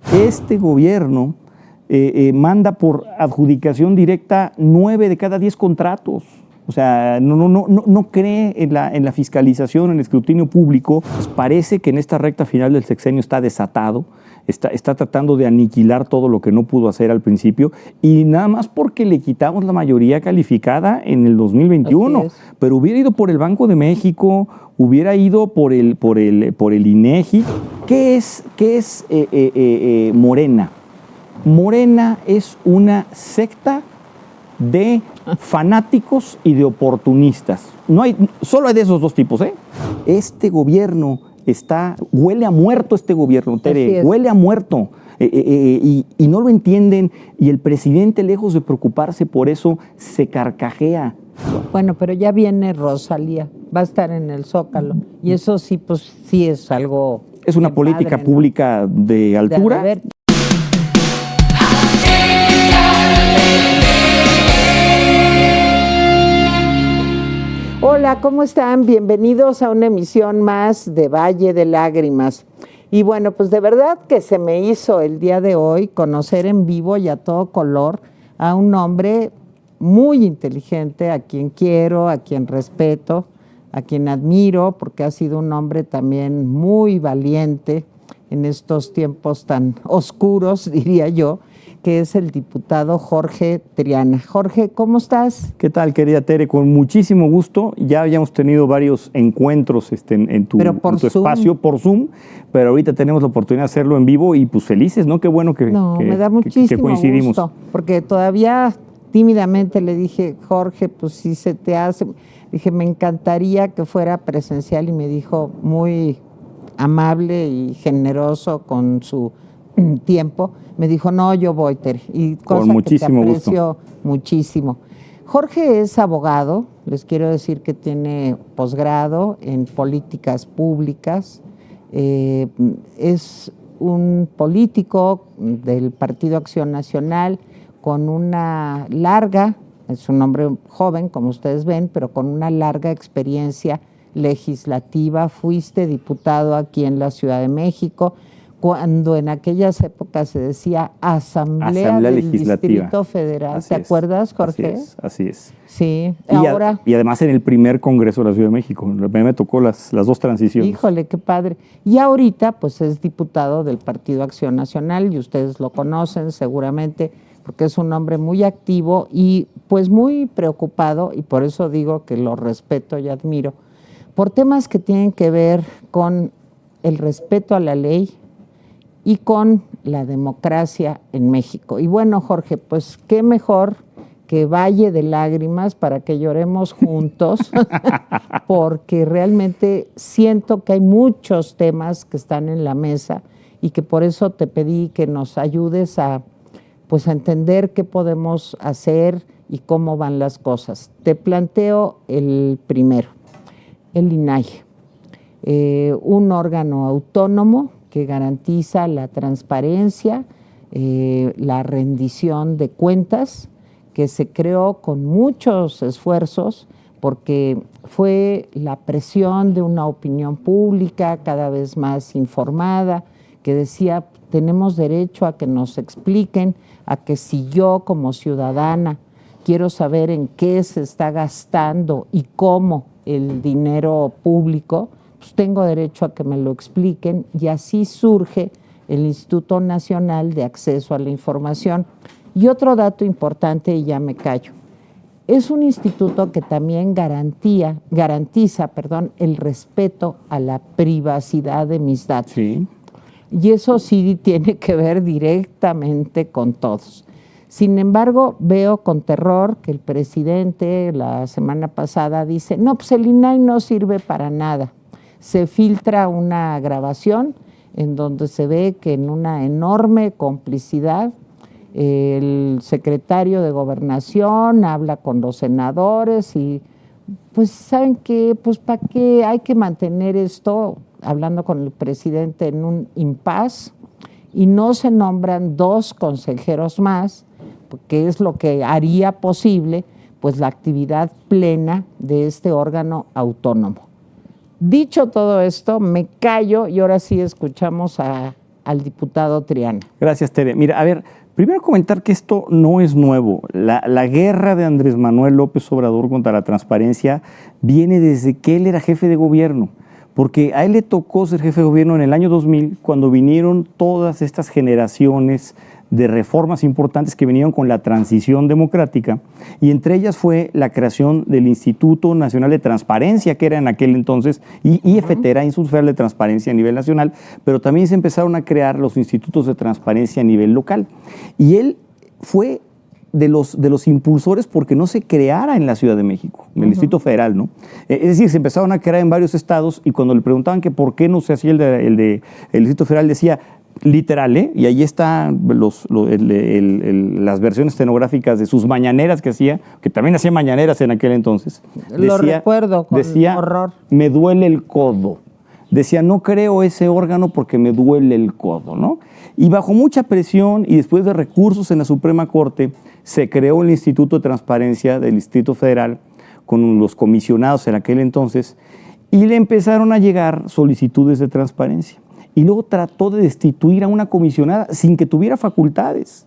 Este gobierno manda por adjudicación directa 9 de cada 10 contratos. O sea, no cree en la fiscalización, en el escrutinio público. Pues parece que en esta recta final del sexenio está desatado, está tratando de aniquilar todo lo que no pudo hacer al principio, y nada más porque le quitamos la mayoría calificada en el 2021. Pero hubiera ido por el Banco de México, hubiera ido por el INEGI. ¿Qué es Morena? Morena es una secta de fanáticos y de oportunistas. Solo hay de esos dos tipos, ¿eh? Este gobierno huele a muerto, Tere, huele a muerto. Y no lo entienden, y el presidente, lejos de preocuparse por eso, se carcajea. Bueno, pero ya viene Rosalía, va a estar en el Zócalo, y eso sí, pues sí es algo... Es una política pública de altura. Hola, ¿cómo están? Bienvenidos a una emisión más de Valle de Lágrimas. Y bueno, pues de verdad que se me hizo el día de hoy conocer en vivo y a todo color a un hombre muy inteligente, a quien quiero, a quien respeto, a quien admiro, porque ha sido un hombre también muy valiente en estos tiempos tan oscuros, diría yo, que es el diputado Jorge Triana. Jorge, ¿cómo estás? ¿Qué tal, querida Tere? Con muchísimo gusto. Ya habíamos tenido varios encuentros en tu espacio por Zoom, pero ahorita tenemos la oportunidad de hacerlo en vivo y pues felices, ¿no? Qué bueno que me da muchísimo coincidimos. Gusto, porque todavía tímidamente le dije, Jorge, pues si se te hace... Dije, me encantaría que fuera presencial, y me dijo muy amable y generoso con su tiempo. Me dijo, no, yo voy, Tere. Y cosa con muchísimo que te aprecio gusto. Muchísimo. Jorge es abogado, les quiero decir que tiene posgrado en políticas públicas, es un político del Partido Acción Nacional con una larga, es un hombre joven, como ustedes ven, pero con una larga experiencia legislativa. Fuiste diputado aquí en la Ciudad de México, cuando en aquellas épocas se decía Asamblea del Legislativa. Distrito Federal. ¿Te acuerdas, Jorge? Así es. Sí. Y además en el primer Congreso de la Ciudad de México. Me tocó las dos transiciones. Híjole, qué padre. Y ahorita pues es diputado del Partido Acción Nacional, y ustedes lo conocen seguramente porque es un hombre muy activo y pues muy preocupado, y por eso digo que lo respeto y admiro, por temas que tienen que ver con el respeto a la ley y con la democracia en México. Y bueno, Jorge, pues qué mejor que Valle de Lágrimas para que lloremos juntos, porque realmente siento que hay muchos temas que están en la mesa, y que por eso te pedí que nos ayudes a entender qué podemos hacer y cómo van las cosas. Te planteo el primero, el INAI, un órgano autónomo que garantiza la transparencia, la rendición de cuentas, que se creó con muchos esfuerzos, porque fue la presión de una opinión pública cada vez más informada, que decía, tenemos derecho a que nos expliquen, a que si yo como ciudadana quiero saber en qué se está gastando y cómo el dinero público, pues tengo derecho a que me lo expliquen, y así surge el Instituto Nacional de Acceso a la Información. Y otro dato importante, y ya me callo, es un instituto que también garantiza el respeto a la privacidad de mis datos. Sí. Y eso sí tiene que ver directamente con todos. Sin embargo, veo con terror que el presidente la semana pasada dice, no, pues el INAI no sirve para nada. Se filtra una grabación en donde se ve que en una enorme complicidad el secretario de Gobernación habla con los senadores y pues ¿saben qué? Pues ¿para qué hay que mantener esto? Hablando con el presidente en un impasse, y no se nombran 2 consejeros más, porque es lo que haría posible pues la actividad plena de este órgano autónomo. Dicho todo esto, me callo y ahora sí escuchamos a al diputado Triana. Gracias, Tere. Mira, a ver, primero comentar que esto no es nuevo. La guerra de Andrés Manuel López Obrador contra la transparencia viene desde que él era jefe de gobierno, porque a él le tocó ser jefe de gobierno en el año 2000, cuando vinieron todas estas generaciones de reformas importantes que vinieron con la transición democrática, y entre ellas fue la creación del Instituto Nacional de Transparencia, que era en aquel entonces, IFT, era Instituto Federal de Transparencia a nivel nacional, pero también se empezaron a crear los institutos de transparencia a nivel local. Y él fue de los impulsores porque no se creara en la Ciudad de México, en el Distrito Federal, ¿no? Es decir, se empezaron a crear en varios estados, y cuando le preguntaban que por qué no se hacía el Distrito Federal, decía, literal, y ahí están las versiones estenográficas de sus mañaneras que hacía, que también hacía mañaneras en aquel entonces. Lo recuerdo con horror. Me duele el codo. Decía, no creo ese órgano porque me duele el codo, ¿no? Y bajo mucha presión y después de recursos en la Suprema Corte, se creó el Instituto de Transparencia del Distrito Federal con los comisionados en aquel entonces, y le empezaron a llegar solicitudes de transparencia. Y luego trató de destituir a una comisionada sin que tuviera facultades,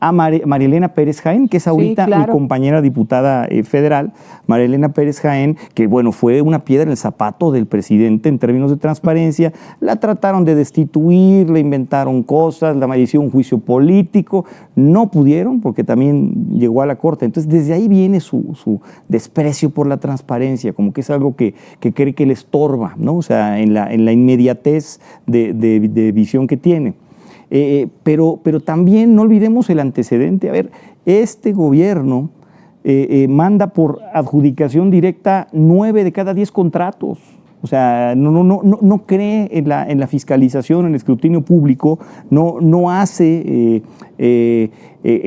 a María Elena Pérez Jaén, que es ahorita mi compañera diputada federal, María Elena Pérez Jaén, que bueno, fue una piedra en el zapato del presidente en términos de transparencia. La trataron de destituir, le inventaron cosas, la hicieron un juicio político, no pudieron porque también llegó a la corte. Entonces desde ahí viene su desprecio por la transparencia, como que es algo que cree que le estorba, ¿no? O sea, en la inmediatez de visión que tiene. Pero también no olvidemos el antecedente. A ver, este gobierno manda por adjudicación directa 9 de cada 10 contratos. O sea, no cree en la fiscalización, en el escrutinio público, no hace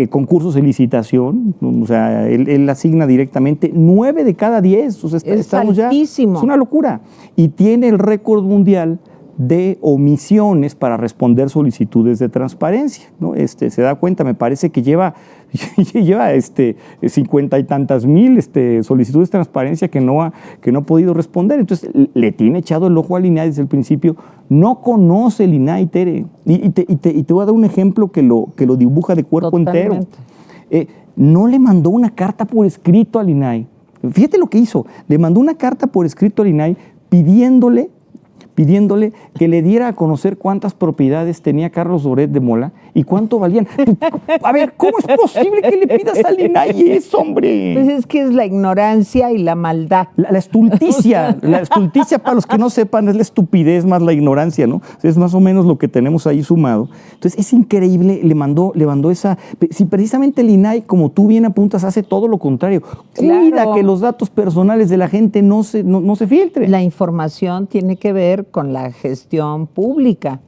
concursos de licitación. O sea, él asigna directamente 9 de cada 10. O sea, estamos altísimo. Ya, es una locura. Y tiene el récord mundial de omisiones para responder solicitudes de transparencia, ¿no? Se da cuenta, me parece que lleva 50 y tantas mil solicitudes de transparencia que no ha podido responder. Entonces le tiene echado el ojo al INAI desde el principio. No conoce el INAI, Tere, y te voy a dar un ejemplo que lo dibuja de cuerpo entero. No le mandó una carta por escrito al INAI. Fíjate lo que hizo, le mandó una carta por escrito al INAI pidiéndole que le diera a conocer cuántas propiedades tenía Carlos Loret de Mola y cuánto valían. A ver, ¿cómo es posible que le pidas al INAI eso, hombre? Pues es que es la ignorancia y la maldad. La estulticia, para los que no sepan, es la estupidez más la ignorancia, ¿no? Es más o menos lo que tenemos ahí sumado. Entonces es increíble, le mandó esa. Si precisamente el INAI, como tú bien apuntas, hace todo lo contrario. Cuida que los datos personales de la gente no se filtren. La información tiene que ver con la gestión pública.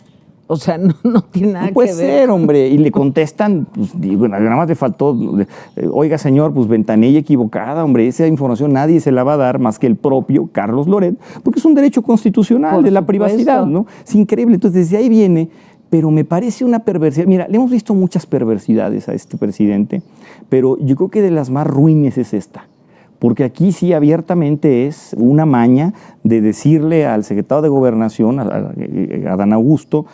O sea, no tiene nada que ver. No puede ser, hombre. Y le contestan, pues, bueno, nada más le faltó, oiga, señor, pues ventanilla equivocada, hombre, esa información nadie se la va a dar más que el propio Carlos Loret, porque es un derecho constitucional de la privacidad, ¿no? Es increíble. Entonces, desde ahí viene, pero me parece una perversidad. Mira, le hemos visto muchas perversidades a este presidente, pero yo creo que de las más ruines es esta. Porque aquí sí abiertamente es una maña de decirle al secretario de Gobernación, a Adán Augusto,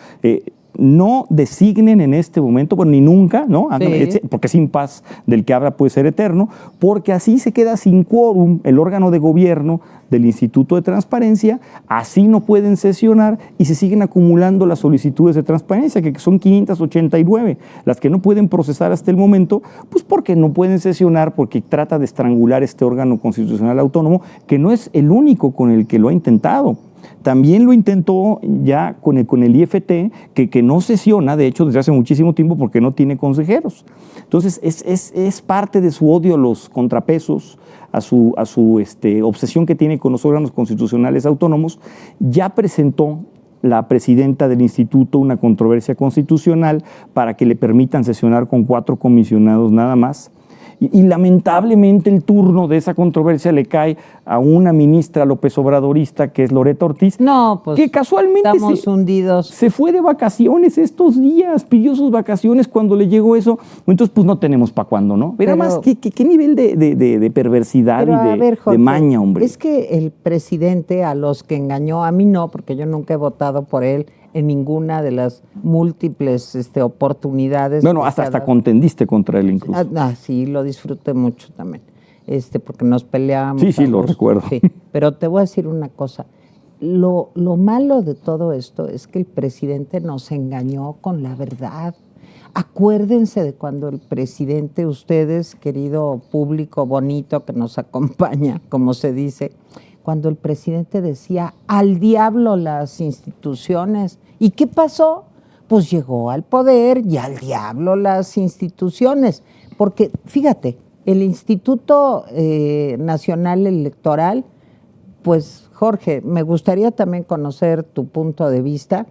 no designen en este momento, bueno, ni nunca, ¿no? Sí. Porque sin paz del que habla puede ser eterno, porque así se queda sin quórum el órgano de gobierno del Instituto de Transparencia, así no pueden sesionar y se siguen acumulando las solicitudes de transparencia, que son 589, las que no pueden procesar hasta el momento, pues porque no pueden sesionar, porque trata de estrangular este órgano constitucional autónomo, que no es el único con el que lo ha intentado. También lo intentó ya con el IFT, que no sesiona, de hecho, desde hace muchísimo tiempo porque no tiene consejeros. Entonces, es parte de su odio a los contrapesos, a su obsesión que tiene con los órganos constitucionales autónomos. Ya presentó la presidenta del instituto una controversia constitucional para que le permitan sesionar con 4 comisionados nada más. Y lamentablemente el turno de esa controversia le cae a una ministra López Obradorista, que es Loreta Ortiz, pues, que casualmente estamos hundidos. Se fue de vacaciones estos días, pidió sus vacaciones cuando le llegó eso. Entonces, pues no tenemos para cuándo, ¿no? Pero además, ¿qué nivel de perversidad y Jorge, de maña, hombre? Es que el presidente, a los que engañó, a mí no, porque yo nunca he votado por él, en ninguna de las múltiples oportunidades. Bueno, hasta contendiste contra él incluso. Sí, lo disfruté mucho también, porque nos peleábamos. Sí, lo recuerdo. Sí, pero te voy a decir una cosa. Lo malo de todo esto es que el presidente nos engañó con la verdad. Acuérdense de cuando el presidente, ustedes, querido público bonito que nos acompaña, como se dice, cuando el presidente decía, al diablo las instituciones. ¿Y qué pasó? Pues llegó al poder y al diablo las instituciones. Porque, fíjate, el Instituto Nacional Electoral, pues, Jorge, me gustaría también conocer tu punto de vista,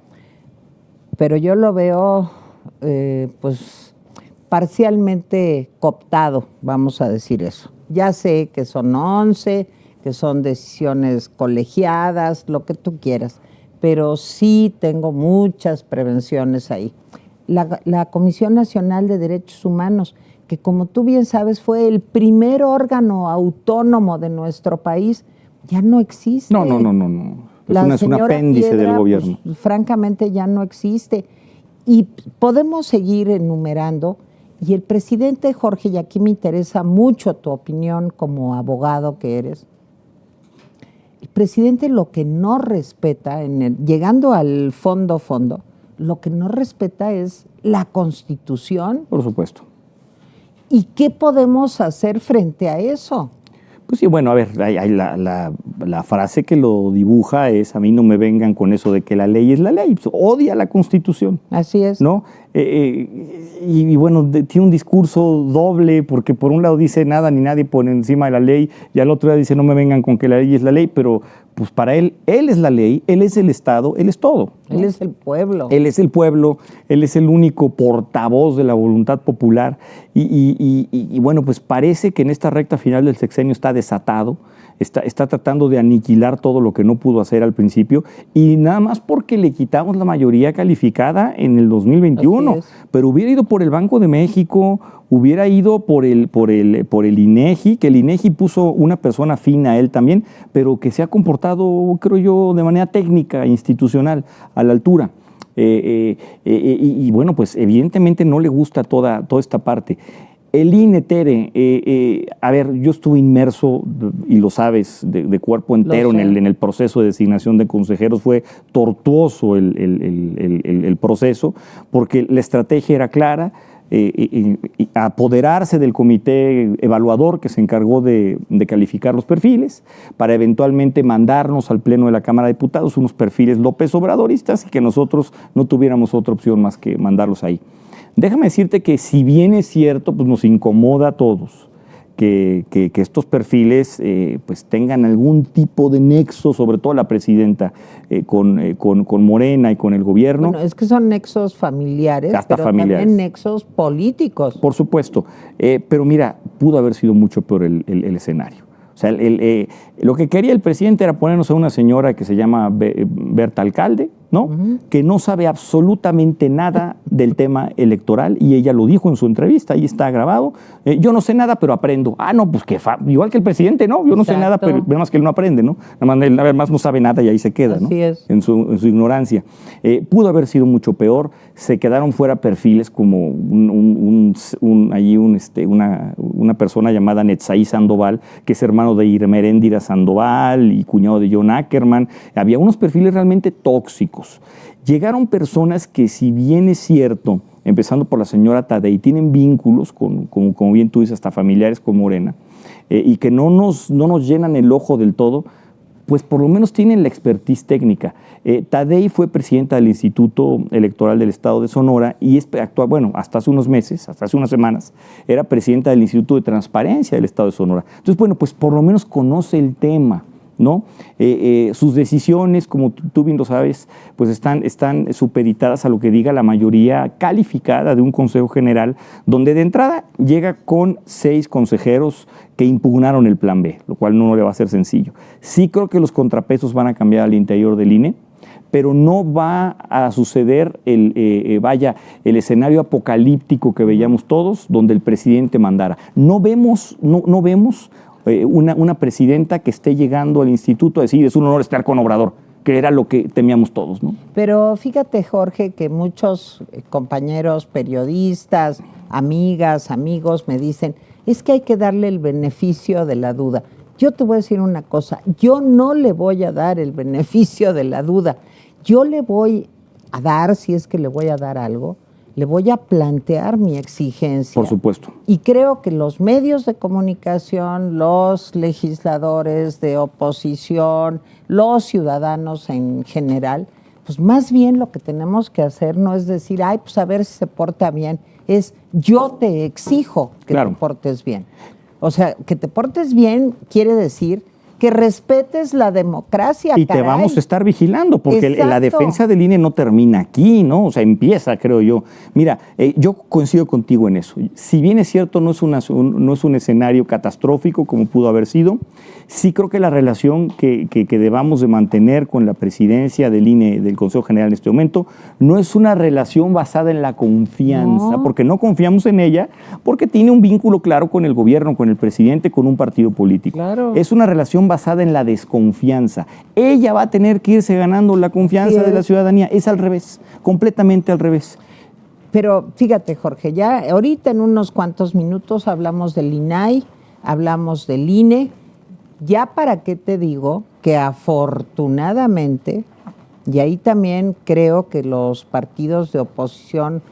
pero yo lo veo, pues, parcialmente cooptado, vamos a decir eso. Ya sé que son 11, que son decisiones colegiadas, lo que tú quieras, pero sí tengo muchas prevenciones ahí. La Comisión Nacional de Derechos Humanos, que como tú bien sabes fue el primer órgano autónomo de nuestro país, ya no existe. No. Es un apéndice Piedra, del gobierno. Pues, francamente ya no existe. Y podemos seguir enumerando. Y el presidente, Jorge, y aquí me interesa mucho tu opinión como abogado que eres, el presidente lo que no respeta, llegando al fondo, lo que no respeta es la Constitución. Por supuesto. ¿Y qué podemos hacer frente a eso? Pues sí, bueno, a ver, hay la frase que lo dibuja es: a mí no me vengan con eso de que la ley es la ley. Pues, odia la Constitución. Así es. ¿No? Y bueno, tiene un discurso doble, porque por un lado dice nada ni nadie por encima de la ley, y al otro día dice no me vengan con que la ley es la ley, pero pues para él es la ley, él es el Estado, él es todo, ¿no? Él es el pueblo. Él es el pueblo, él es el único portavoz de la voluntad popular y bueno, pues parece que en esta recta final del sexenio está desatado, está tratando de aniquilar todo lo que no pudo hacer al principio, y nada más porque le quitamos la mayoría calificada en el 2021, pero hubiera ido por el Banco de México, hubiera ido por el INEGI, que el INEGI puso una persona fina a él también, pero que se ha comportado, creo yo, de manera técnica, institucional, a la altura. Y bueno, pues evidentemente no le gusta toda esta parte. El INE, Tere, a ver, yo estuve inmerso, y lo sabes, de cuerpo entero en el proceso de designación de consejeros. Fue tortuoso el proceso, porque la estrategia era clara: apoderarse del comité evaluador que se encargó de calificar los perfiles, para eventualmente mandarnos al Pleno de la Cámara de Diputados unos perfiles López Obradoristas, y que nosotros no tuviéramos otra opción más que mandarlos ahí. Déjame decirte que, si bien es cierto, pues nos incomoda a todos que estos perfiles pues tengan algún tipo de nexo, sobre todo la presidenta, con Morena y con el gobierno. Bueno, es que son nexos familiares, hasta pero familiares. También nexos políticos. Por supuesto, pero mira, pudo haber sido mucho peor el escenario. O sea, lo que quería el presidente era ponernos a una señora que se llama Berta Alcalde, ¿no? Que no sabe absolutamente nada del tema electoral, y ella lo dijo en su entrevista, ahí está grabado: yo no sé nada, pero aprendo. No, pues igual que el presidente, ¿no? Yo no sé nada, pero más que él no aprende, ¿no? Nada más no sabe nada y ahí se queda, ¿no? Así es. En su ignorancia. Pudo haber sido mucho peor. Se quedaron fuera perfiles como una persona llamada Netzaí Sandoval, que es hermano de Irmeréndira Sandoval y cuñado de John Ackerman. Había unos perfiles realmente tóxicos. Llegaron personas que, si bien es cierto, empezando por la señora Tadei, tienen vínculos como bien tú dices, hasta familiares con Morena, y que no nos llenan el ojo del todo, pues por lo menos tienen la expertise técnica. Tadei fue presidenta del Instituto Electoral del Estado de Sonora y hasta hace unos meses, hasta hace unas semanas, era presidenta del Instituto de Transparencia del Estado de Sonora. Entonces, bueno, pues por lo menos conoce el tema, ¿no? Sus decisiones, como tú bien lo sabes, pues están supeditadas a lo que diga la mayoría calificada de un Consejo General, donde de entrada llega con 6 consejeros que impugnaron el Plan B, lo cual no le va a ser sencillo. Sí creo que los contrapesos van a cambiar al interior del INE, pero no va a suceder el escenario apocalíptico que veíamos todos, donde el presidente mandara. No vemos una presidenta que esté llegando al instituto a decir: es un honor estar con Obrador. que era lo que temíamos todos, ¿no? Pero fíjate, Jorge, que muchos compañeros periodistas, amigas, amigos me dicen, es que hay que darle el beneficio de la duda. Yo te voy a decir una cosa, yo no le voy a dar el beneficio de la duda. Yo le voy a dar, si es que le voy a dar algo, le voy a plantear mi exigencia. Por supuesto. Y creo que los medios de comunicación, los legisladores de oposición, los ciudadanos en general, pues más bien lo que tenemos que hacer no es decir, ay, pues a ver si se porta bien, es yo te exijo que te portes bien. O sea, que te portes bien quiere decir que respetes la democracia. Y caray, te vamos a estar vigilando, porque la defensa del INE no termina aquí, ¿no? O sea, empieza, creo yo. Mira, yo coincido contigo en eso. Si bien es cierto, no es un escenario catastrófico como pudo haber sido, sí creo que la relación que debamos de mantener con la presidencia del INE, del Consejo General en este momento, no es una relación basada en la confianza, porque no confiamos en ella, porque tiene un vínculo claro con el gobierno, con el presidente, con un partido político. Claro. Es una relación basada en la desconfianza. Ella va a tener que irse ganando la confianza de la ciudadanía. Es al revés, completamente al revés. Pero fíjate, Jorge, ya ahorita en unos cuantos minutos hablamos del INAI, hablamos del INE. Ya para qué te digo que afortunadamente, y ahí también creo que los partidos de oposición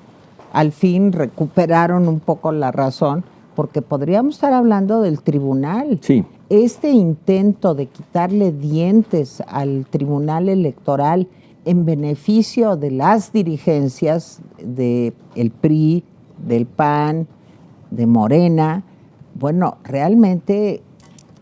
al fin recuperaron un poco la razón, porque podríamos estar hablando del tribunal. Sí. Este intento de quitarle dientes al tribunal electoral en beneficio de las dirigencias del PRI, del PAN, de Morena, bueno, realmente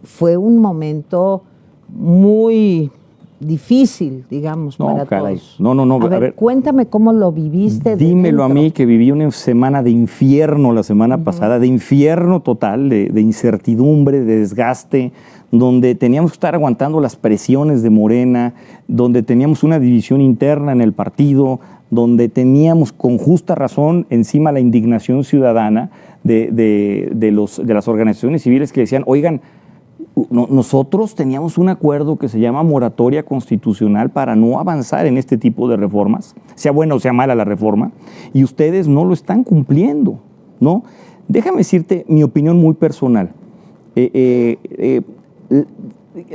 fue un momento muy difícil, digamos, para todos. No. A ver, cuéntame cómo lo viviste. Dímelo a mí, que viví una semana de infierno la semana pasada, de infierno total, de incertidumbre, de desgaste, donde teníamos que estar aguantando las presiones de Morena, donde teníamos una división interna en el partido, donde teníamos con justa razón encima la indignación ciudadana de las organizaciones civiles que decían, oigan, nosotros teníamos un acuerdo que se llama moratoria constitucional para no avanzar en este tipo de reformas, sea buena o sea mala la reforma, y ustedes no lo están cumpliendo, ¿no? Déjame decirte mi opinión muy personal.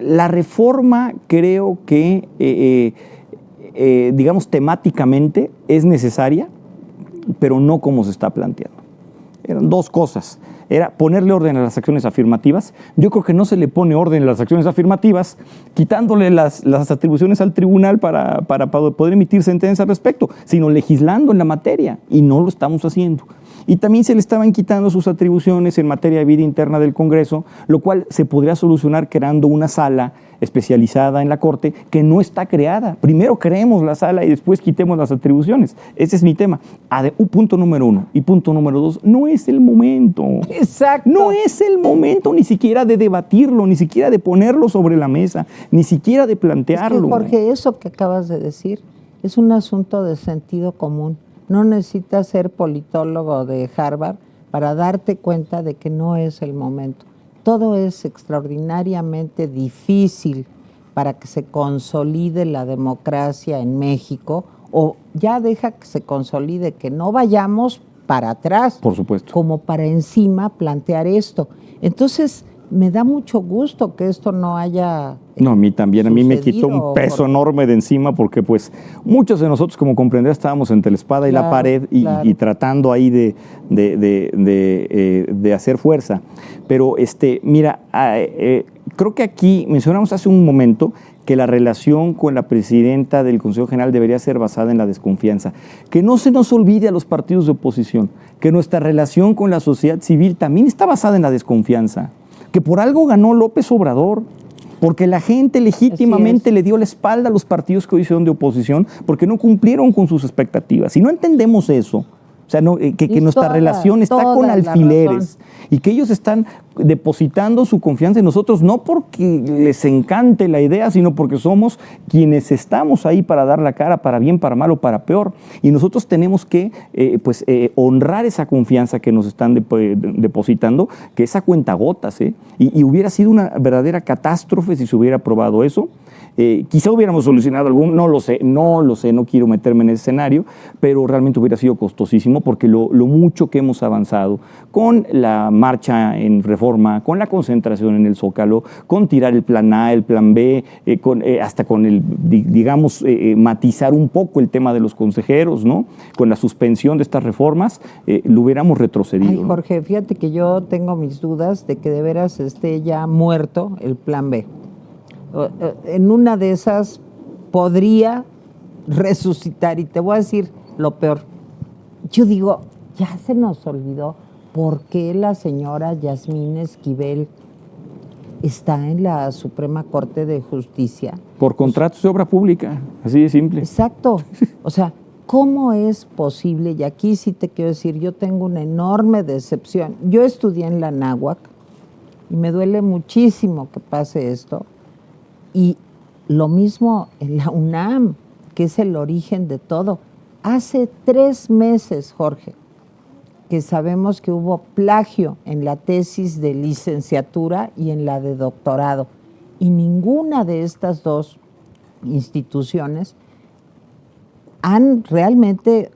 La reforma creo que, digamos, temáticamente es necesaria, pero no como se está planteando. Eran dos cosas. Era ponerle orden a las acciones afirmativas. Yo creo que no se le pone orden a las acciones afirmativas quitándole las atribuciones al tribunal para poder emitir sentencia al respecto, sino legislando en la materia, y no lo estamos haciendo. Y también se le estaban quitando sus atribuciones en materia de vida interna del Congreso, lo cual se podría solucionar creando una sala especializada en la Corte que no está creada. Primero creemos la sala y después quitemos las atribuciones. Ese es mi tema. Punto número 1. Y punto número 2, no es el momento. Exacto. No es el momento ni siquiera de debatirlo, ni siquiera de ponerlo sobre la mesa, ni siquiera de plantearlo. Es que, Jorge, eso que acabas de decir es un asunto de sentido común. No necesitas ser politólogo de Harvard para darte cuenta de que no es el momento. Todo es extraordinariamente difícil para que se consolide la democracia en México, o ya deja que se consolide, que no vayamos para atrás. Por supuesto. Como para encima plantear esto. Entonces, me da mucho gusto que esto no haya No, a mí también. A mí me quitó un peso enorme de encima porque pues muchos de nosotros, como comprenderás, estábamos entre la espada y la pared y tratando ahí de hacer fuerza. Pero mira, creo que aquí mencionamos hace un momento que la relación con la presidenta del Consejo General debería ser basada en la desconfianza. Que no se nos olvide a los partidos de oposición que nuestra relación con la sociedad civil también está basada en la desconfianza. Que por algo ganó López Obrador, porque la gente legítimamente le dio la espalda a los partidos que hoy son de oposición porque no cumplieron con sus expectativas. Si no entendemos eso, o sea, que nuestra relación está con alfileres y que ellos están depositando su confianza en nosotros, no porque les encante la idea, sino porque somos quienes estamos ahí para dar la cara, para bien, para mal o para peor. Y nosotros tenemos que honrar esa confianza que nos están depositando, que es a cuentagotas, y hubiera sido una verdadera catástrofe si se hubiera aprobado eso. Quizá hubiéramos solucionado algún, no lo sé, no quiero meterme en ese escenario, pero realmente hubiera sido costosísimo porque lo mucho que hemos avanzado con la marcha en Reforma, con la concentración en el Zócalo, con tirar el plan A, el plan B, hasta con el, digamos, matizar un poco el tema de los consejeros, ¿no? Con la suspensión de estas reformas, lo hubiéramos retrocedido. Ay, Jorge, fíjate que yo tengo mis dudas de que de veras esté ya muerto el plan B. En una de esas podría resucitar, y te voy a decir lo peor. Yo digo, ya se nos olvidó por qué la señora Yasmín Esquivel está en la Suprema Corte de Justicia. Por contratos de obra pública, así de simple. Exacto. O sea, ¿cómo es posible? Y aquí sí te quiero decir, yo tengo una enorme decepción. Yo estudié en la Anáhuac y me duele muchísimo que pase esto. Y lo mismo en la UNAM, que es el origen de todo. Hace 3 meses, Jorge, que sabemos que hubo plagio en la tesis de licenciatura y en la de doctorado. Y ninguna de estas dos instituciones han realmente,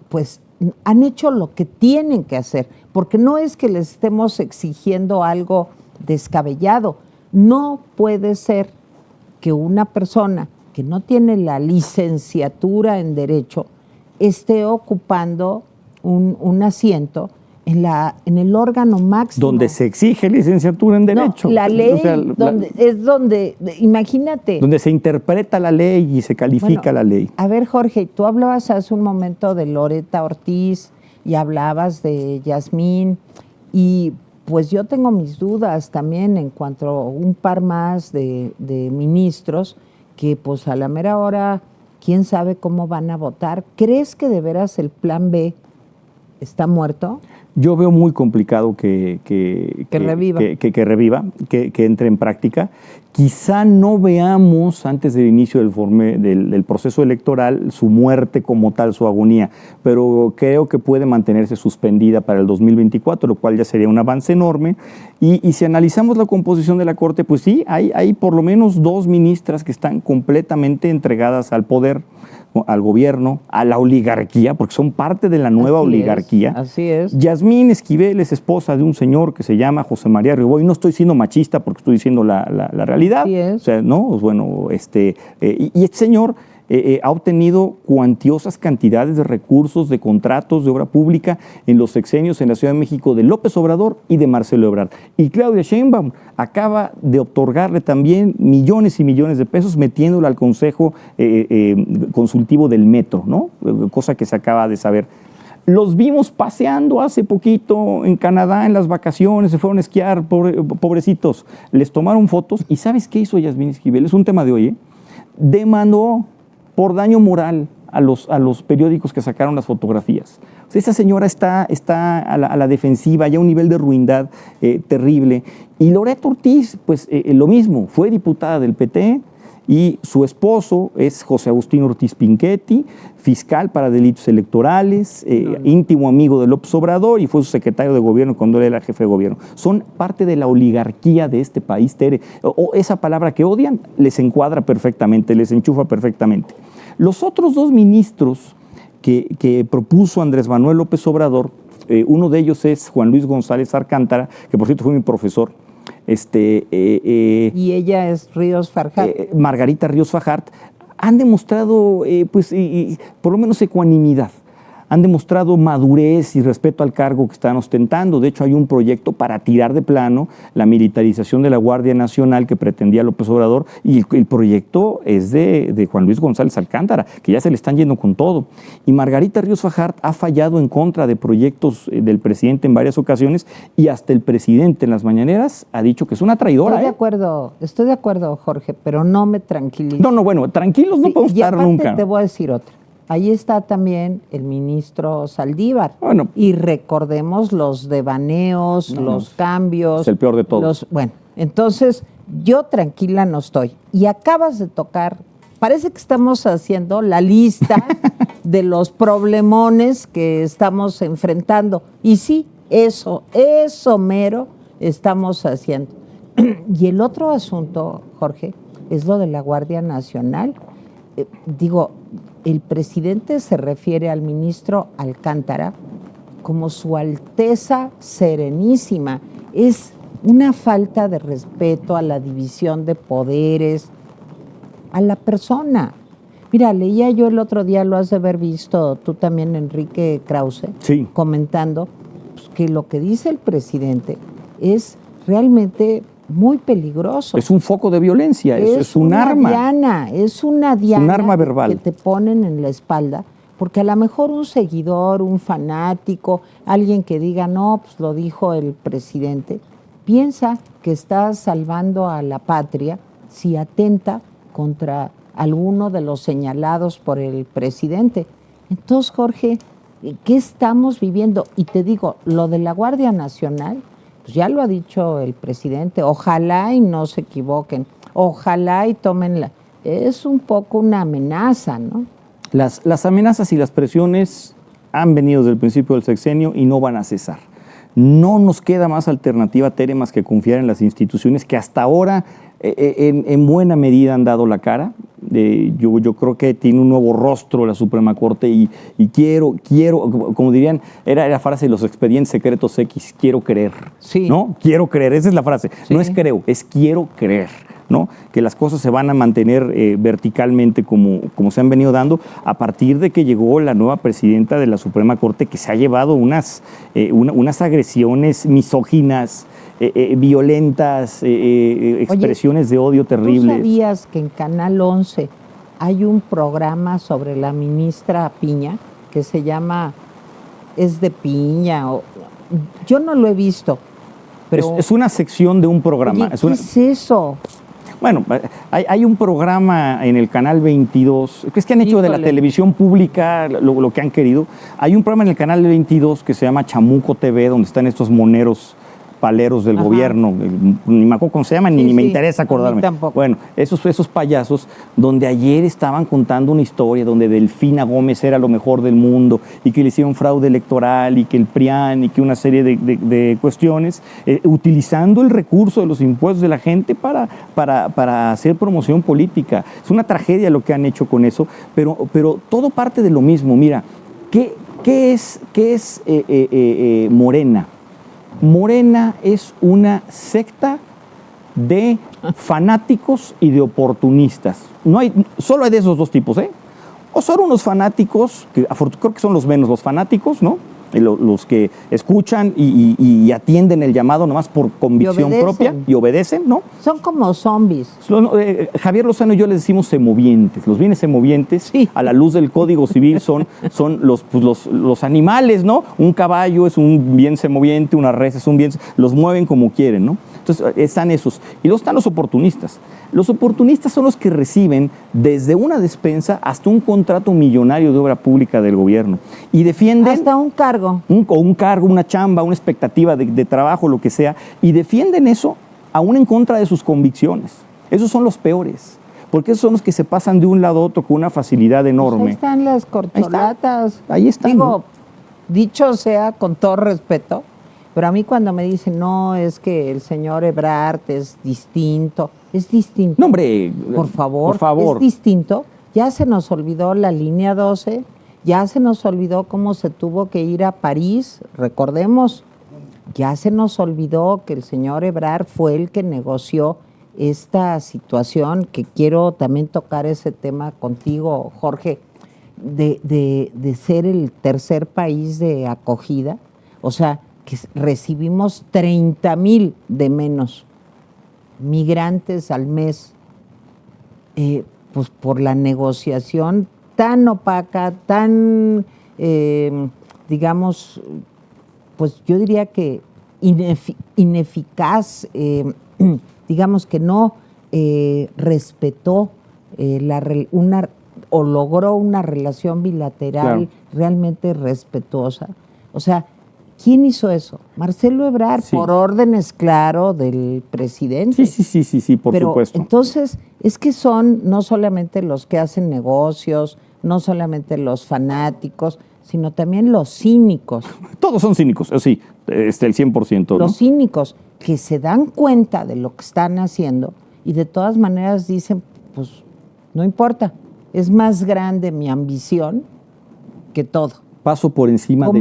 pues, han hecho lo que tienen que hacer. Porque no es que les estemos exigiendo algo descabellado. No puede ser que una persona que no tiene la licenciatura en Derecho esté ocupando un asiento en el órgano máximo. Donde se exige licenciatura en Derecho. No, la ley, o sea, imagínate. Donde se interpreta la ley y se califica la ley. A ver, Jorge, tú hablabas hace un momento de Loretta Ortiz y hablabas de Yasmín, y pues yo tengo mis dudas también en cuanto a un par más de ministros que pues a la mera hora, quién sabe cómo van a votar. ¿Crees que de veras el plan B está muerto? Yo veo muy complicado que reviva, que entre en práctica. Quizá no veamos antes del inicio del proceso electoral su muerte como tal, su agonía, pero creo que puede mantenerse suspendida para el 2024, lo cual ya sería un avance enorme. Y si analizamos la composición de la Corte, pues sí, hay por lo menos 2 ministras que están completamente entregadas al poder, al gobierno, a la oligarquía, porque son parte de la nueva oligarquía. Así es. Yasmín Esquivel es esposa de un señor que se llama José María Riboy. No estoy siendo machista porque estoy diciendo la realidad. Así es. O sea, ¿no? Bueno, y este señor ha obtenido cuantiosas cantidades de recursos, de contratos de obra pública en los sexenios en la Ciudad de México de López Obrador y de Marcelo Ebrard. Y Claudia Sheinbaum acaba de otorgarle también millones y millones de pesos metiéndolo al Consejo Consultivo del Metro, ¿no? Cosa que se acaba de saber. Los vimos paseando hace poquito en Canadá en las vacaciones, se fueron a esquiar, pobrecitos. Les tomaron fotos y ¿sabes qué hizo Yasmín Esquivel? Es un tema de hoy, ¿eh? Demandó por daño moral a los periódicos que sacaron las fotografías. O sea, esa señora está a la defensiva, ya a un nivel de ruindad terrible. Y Loretta Ortiz, pues lo mismo, fue diputada del PT, y su esposo es José Agustín Ortiz Pinchetti, fiscal para delitos electorales, íntimo amigo de López Obrador y fue su secretario de gobierno cuando él era jefe de gobierno. Son parte de la oligarquía de este país, Tere. O esa palabra que odian les encuadra perfectamente, les enchufa perfectamente. Los otros 2 ministros que propuso Andrés Manuel López Obrador, uno de ellos es Juan Luis González Alcántara, que por cierto fue mi profesor. Y ella es Ríos Farjat. Margarita Ríos Farjat, han demostrado, por lo menos ecuanimidad. Han demostrado madurez y respeto al cargo que están ostentando. De hecho, hay un proyecto para tirar de plano la militarización de la Guardia Nacional que pretendía López Obrador, y el proyecto es de Juan Luis González Alcántara, que ya se le están yendo con todo. Y Margarita Ríos Farjat ha fallado en contra de proyectos del presidente en varias ocasiones, y hasta el presidente en las mañaneras ha dicho que es una traidora. Estoy de acuerdo, Jorge, pero no me tranquilizo. No, bueno, tranquilos no podemos estar nunca. Te voy a decir otra. Ahí está también el ministro Saldívar. Bueno, y recordemos los devaneos, los cambios. Es el peor de todos. Bueno, entonces yo tranquila no estoy. Y acabas de tocar, parece que estamos haciendo la lista de los problemones que estamos enfrentando. Y sí, eso mero estamos haciendo. Y el otro asunto, Jorge, es lo de la Guardia Nacional. Digo, el presidente se refiere al ministro Alcántara como Su Alteza Serenísima. Es una falta de respeto a la división de poderes, a la persona. Mira, leía yo el otro día, lo has de haber visto tú también, Enrique Krause, sí, comentando pues, que lo que dice el presidente es realmente muy peligroso. Es un foco de violencia, es un arma. Es una diana un arma verbal que te ponen en la espalda, porque a lo mejor un seguidor, un fanático, alguien que diga, no, pues lo dijo el presidente, piensa que está salvando a la patria si atenta contra alguno de los señalados por el presidente. Entonces, Jorge, ¿qué estamos viviendo? Y te digo, lo de la Guardia Nacional, pues ya lo ha dicho el presidente, ojalá y no se equivoquen, ojalá y tomen es un poco una amenaza, ¿no? Las amenazas y las presiones han venido desde el principio del sexenio y no van a cesar. No nos queda más alternativa, Tere, más que confiar en las instituciones que hasta ahora en buena medida han dado la cara. Yo creo que tiene un nuevo rostro la Suprema Corte y quiero, como dirían, era la frase de los expedientes secretos X, quiero creer. Sí. ¿No? Quiero creer, esa es la frase. Sí. No es creo, es quiero creer, ¿no? Que las cosas se van a mantener verticalmente como se han venido dando a partir de que llegó la nueva presidenta de la Suprema Corte, que se ha llevado unas agresiones misóginas, violentas, expresiones de odio terribles. ¿Tú sabías que en Canal 11 hay un programa sobre la ministra Piña que se llama Es de Piña? Yo no lo he visto, pero... Es una sección de un programa. Oye, ¿qué es eso? Bueno, hay un programa en el Canal 22, que es que han hecho de la televisión pública lo que han querido. Hay un programa en el Canal 22 que se llama Chamuco TV, donde están estos moneros paleros del gobierno, ni me acuerdo cómo se llaman, ni me interesa acordarme. A mí tampoco. Bueno, esos payasos, donde ayer estaban contando una historia donde Delfina Gómez era lo mejor del mundo y que le hicieron fraude electoral y que el PRIAN y que una serie de cuestiones, utilizando el recurso de los impuestos de la gente para hacer promoción política. Es una tragedia lo que han hecho con eso, pero todo parte de lo mismo. Mira, ¿qué es Morena? Morena es una secta de fanáticos y de oportunistas. Solo hay de esos dos tipos, ¿eh? O son unos fanáticos, que creo que son los menos los fanáticos, ¿no? Los que escuchan y atienden el llamado nomás por convicción propia y obedecen, ¿no? Son como zombies. Javier Lozano y yo les decimos semovientes. Los bienes semovientes, sí, a la luz del Código Civil, son los animales, ¿no? Un caballo es un bien semoviente, una res es un bien... Los mueven como quieren, ¿no? Entonces están esos. Y luego están los oportunistas. Los oportunistas son los que reciben desde una despensa hasta un contrato millonario de obra pública del gobierno. Y defienden... Hasta un cargo. Un cargo, una chamba, una expectativa de trabajo, lo que sea. Y defienden eso aún en contra de sus convicciones. Esos son los peores. Porque esos son los que se pasan de un lado a otro con una facilidad enorme. Pues ahí están las corcholatas. Ahí están. Digo, dicho sea con todo respeto, pero a mí cuando me dicen, no, es que el señor Ebrard es distinto. No, hombre, por favor. Es distinto. Ya se nos olvidó la línea 12, ya se nos olvidó cómo se tuvo que ir a París, recordemos, ya se nos olvidó que el señor Ebrard fue el que negoció esta situación, que quiero también tocar ese tema contigo, Jorge, de ser el tercer país de acogida, o sea, que recibimos 30,000 de menos migrantes al mes, pues por la negociación tan opaca, tan, digamos, pues yo diría que ineficaz, digamos que no respetó o logró una relación bilateral, claro, realmente respetuosa. O sea, ¿quién hizo eso? Marcelo Ebrard, sí, por órdenes, claro, del presidente. Sí, por supuesto. Entonces, es que son no solamente los que hacen negocios, no solamente los fanáticos, sino también los cínicos. Todos son cínicos, sí, el 100%. Los cínicos que se dan cuenta de lo que están haciendo y de todas maneras dicen, pues no importa, es más grande mi ambición que todo. Paso por encima por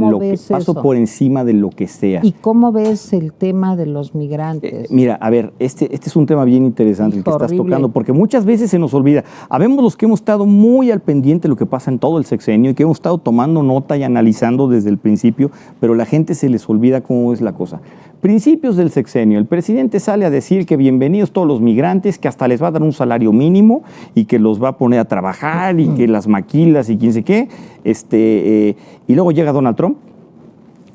encima de lo que sea. ¿Y cómo ves el tema de los migrantes? Mira, a ver, este es un tema bien interesante el que estás tocando, porque muchas veces se nos olvida. Habemos los que hemos estado muy al pendiente de lo que pasa en todo el sexenio y que hemos estado tomando nota y analizando desde el principio, pero la gente se les olvida cómo es la cosa. Principios del sexenio, el presidente sale a decir que bienvenidos todos los migrantes, que hasta les va a dar un salario mínimo y que los va a poner a trabajar y que las maquilas y quién sé qué. Y luego llega Donald Trump,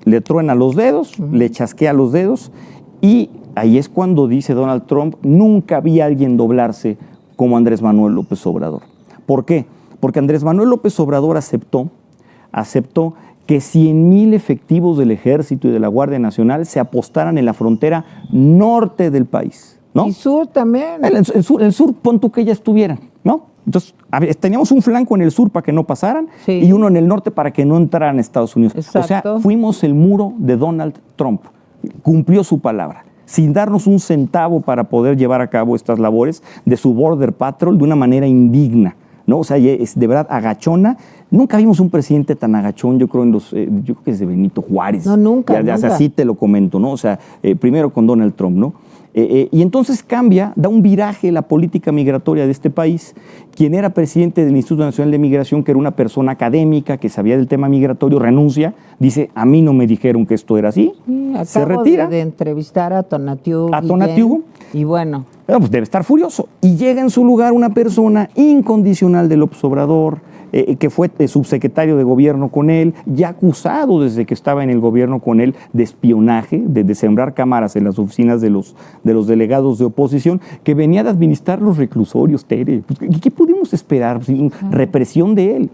le truena los dedos, le chasquea los dedos y ahí es cuando dice Donald Trump, nunca vi a alguien doblarse como Andrés Manuel López Obrador. ¿Por qué? Porque Andrés Manuel López Obrador aceptó que 100,000 efectivos del Ejército y de la Guardia Nacional se apostaran en la frontera norte del país, ¿no? Y sur también. El sur, pon tú que ya estuvieran, ¿no? Entonces, teníamos un flanco en el sur para que no pasaran y uno en el norte para que no entraran a Estados Unidos. Exacto. O sea, fuimos el muro de Donald Trump. Cumplió su palabra, sin darnos un centavo para poder llevar a cabo estas labores de su Border Patrol de una manera indigna, ¿no? O sea, es de verdad agachona. Nunca vimos un presidente tan agachón, yo creo, yo creo que es de Benito Juárez. No, nunca. Así te lo comento, ¿no? O sea, primero con Donald Trump, ¿no? Y entonces da un viraje la política migratoria de este país. Quien era presidente del Instituto Nacional de Migración, que era una persona académica que sabía del tema migratorio, renuncia, dice, a mí no me dijeron que esto era así, se retira. De entrevistar a Tonatiuh. Y bueno. Pero pues debe estar furioso. Y llega en su lugar una persona incondicional de López Obrador, que fue subsecretario de gobierno con él, ya acusado desde que estaba en el gobierno con él de espionaje, de sembrar cámaras en las oficinas de los delegados de oposición, que venía de administrar los reclusorios, Tere. Pues, ¿qué pudimos esperar? Represión de él.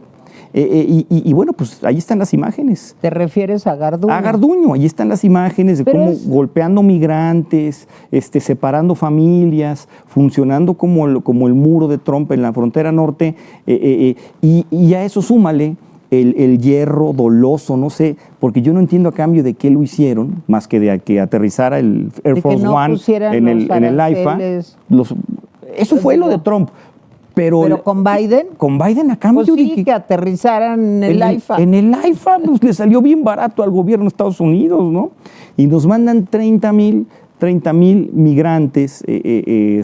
Y bueno, pues ahí están las imágenes. ¿Te refieres a Garduño? A Garduño, ahí están las imágenes de cómo golpeando migrantes, separando familias, funcionando como el muro de Trump en la frontera norte, y a eso súmale el hierro doloso, no sé, porque yo no entiendo a cambio de qué lo hicieron, más que de que aterrizara el Air Force One en el AIFA. Eso fue lo de Trump. Pero con Biden. Con Biden a cambio pues sí, que aterrizaran en el AIFA. En el AIFA pues, le salió bien barato al gobierno de Estados Unidos, ¿no? Y nos mandan 30,000 migrantes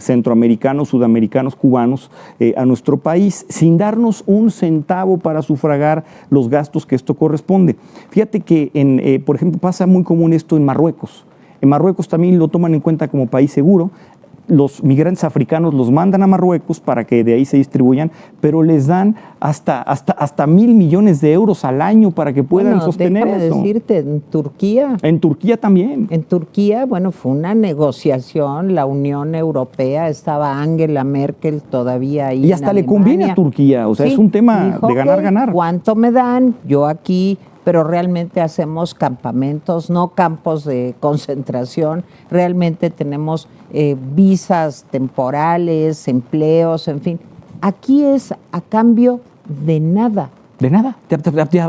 centroamericanos, sudamericanos, cubanos a nuestro país sin darnos un centavo para sufragar los gastos que esto corresponde. Fíjate que, por ejemplo, pasa muy común esto en Marruecos. En Marruecos también lo toman en cuenta como país seguro. Los migrantes africanos los mandan a Marruecos para que de ahí se distribuyan, pero les dan hasta 1,000 millones de euros al año para que puedan sostener eso. Déjame decirte, en Turquía. En Turquía también. En Turquía, bueno, fue una negociación, la Unión Europea, estaba Angela Merkel todavía ahí. Y hasta le conviene a Turquía, o sea, sí, es un tema de ganar-ganar. ¿Cuánto me dan? Yo aquí, pero realmente hacemos campamentos, no campos de concentración, realmente tenemos visas temporales, empleos, en fin. Aquí es a cambio de nada. De nada,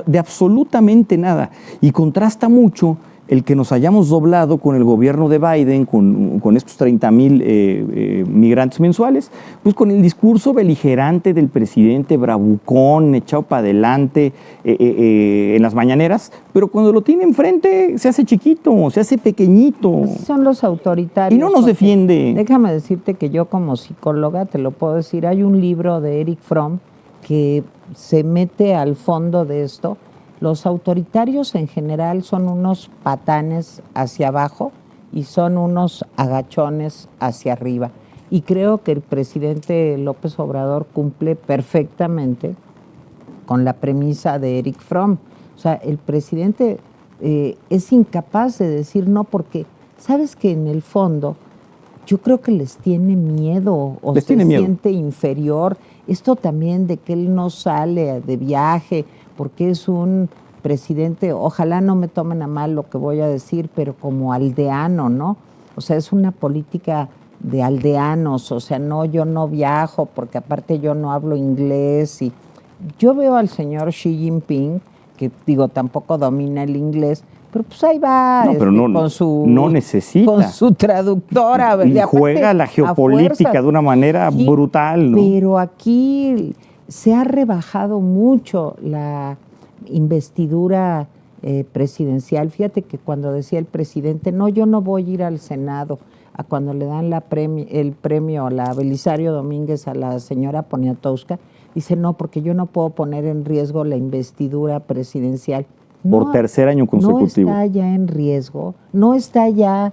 de absolutamente nada. Y contrasta mucho el que nos hayamos doblado con el gobierno de Biden, con estos 30,000 migrantes mensuales, pues con el discurso beligerante del presidente, bravucón, echado para adelante en las mañaneras, pero cuando lo tiene enfrente se hace chiquito, se hace pequeñito. Así son los autoritarios. Y no nos defiende. Déjame decirte que yo como psicóloga, te lo puedo decir, hay un libro de Eric Fromm que se mete al fondo de esto. Los autoritarios en general son unos patanes hacia abajo y son unos agachones hacia arriba. Y creo que el presidente López Obrador cumple perfectamente con la premisa de Eric Fromm. O sea, el presidente es incapaz de decir no porque, ¿sabes que en el fondo yo creo que les tiene miedo o se siente inferior? Esto también de que él no sale de viaje porque es un presidente, ojalá no me tomen a mal lo que voy a decir, pero como aldeano, ¿no? O sea, es una política de aldeanos, o sea, no, yo no viajo porque aparte yo no hablo inglés. Y yo veo al señor Xi Jinping, que digo, tampoco domina el inglés, Pero pues ahí va, No, pero no necesita. Con su traductora. Y juega la geopolítica de una manera brutal, ¿no? Pero aquí se ha rebajado mucho la investidura presidencial. Fíjate que cuando decía el presidente, no, yo no voy a ir al Senado, a cuando le dan el premio a la Belisario Domínguez a la señora Poniatowska, dice, no, porque yo no puedo poner en riesgo la investidura presidencial. Por tercer año consecutivo. No está ya en riesgo, no está ya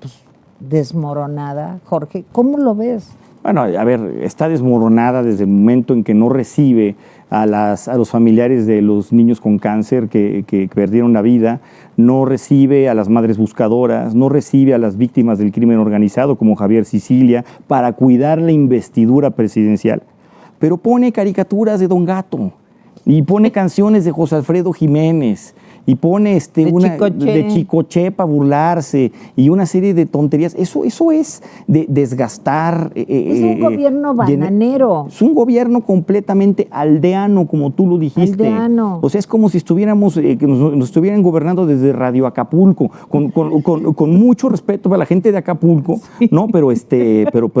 pues, desmoronada, Jorge. ¿Cómo lo ves? Bueno, a ver, está desmoronada desde el momento en que no recibe a los familiares de los niños con cáncer que perdieron la vida, no recibe a las madres buscadoras, no recibe a las víctimas del crimen organizado como Javier Sicilia para cuidar la investidura presidencial. Pero pone caricaturas de Don Gato y pone canciones de José Alfredo Jiménez y pone de Chicoche para burlarse y una serie de tonterías. Eso es de desgastar. Es un gobierno bananero. Es un gobierno completamente aldeano, como tú lo dijiste. Aldeano. O sea, es como si estuviéramos, que nos estuvieran gobernando desde Radio Acapulco, con mucho respeto para la gente de Acapulco, sí. ¿No? Pero